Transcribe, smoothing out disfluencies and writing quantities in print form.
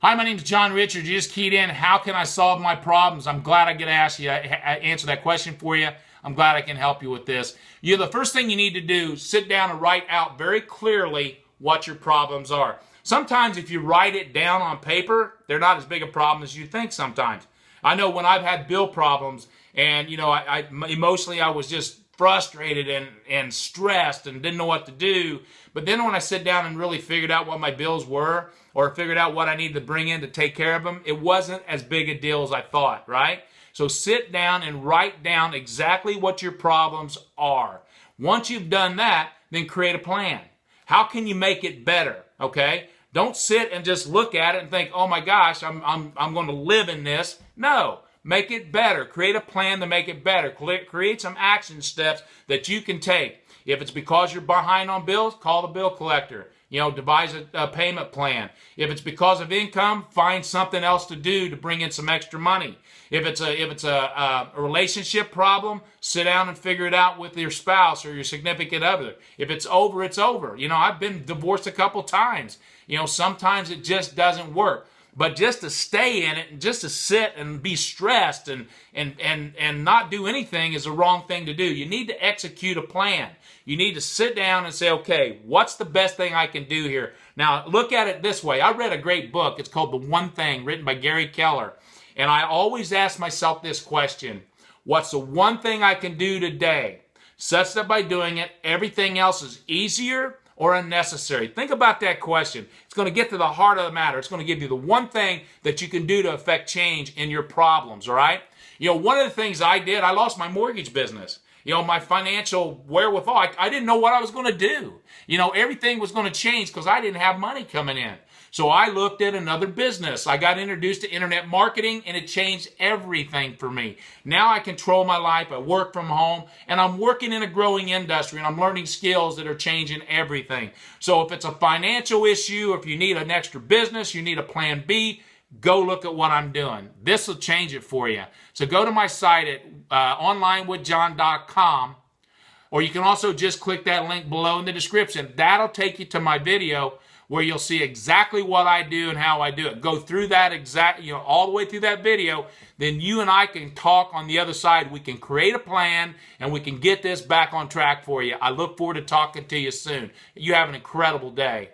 Hi, my name is John Richards. You just keyed in, how can I solve my problems? I'm glad I get to answer that question for you. I'm glad I can help you with this. The first thing you need to do, sit down and write out very clearly what your problems are. Sometimes if you write it down on paper, they're not as big a problem as you think sometimes. I know when I've had bill problems and, emotionally I was just frustrated and stressed and didn't know what to do. But then when I sit down and really figured out what my bills were or figured out what I needed to bring in to take care of them, it wasn't as big a deal as I thought, right? So sit down and write down exactly what your problems are. Once you've done that, then create a plan. How can you make it better, okay? Don't sit and just look at it and think, oh my gosh, I'm going to live in this. No. Make it better. Create a plan to make it better. Create some action steps that you can take. If it's because you're behind on bills, call the bill collector. Devise a payment plan. If it's because of income, find something else to do to bring in some extra money. If it's a relationship problem, sit down and figure it out with your spouse or your significant other. If it's over, it's over. I've been divorced a couple times. Sometimes it just doesn't work. But just to stay in it and just to sit and be stressed and not do anything is the wrong thing to do. You need to execute a plan. You need to sit down and say, okay, what's the best thing I can do here? Now, look at it this way. I read a great book. It's called The One Thing, written by Gary Keller. And I always ask myself this question: what's the one thing I can do today such that by doing it, everything else is easier or unnecessary? Think about that question. It's going to get to the heart of the matter. It's going to give you the one thing that you can do to affect change in your problems, all right? One of the things I did, I lost my mortgage business. My financial wherewithal, I didn't know what I was going to do. Everything was going to change because I didn't have money coming in. So I looked at another business. I got introduced to internet marketing, and it changed everything for me. Now I control my life. I work from home, and I'm working in a growing industry, and I'm learning skills that are changing everything. So if it's a financial issue, if you need an extra business, you need a plan B, go look at what I'm doing. This will change it for you. So go to my site at onlinewithjohn.com, or you can also just click that link below in the description. That'll take you to my video where you'll see exactly what I do and how I do it. Go through that all the way through that video. Then you and I can talk on the other side. We can create a plan and we can get this back on track for you. I look forward to talking to you soon. You have an incredible day.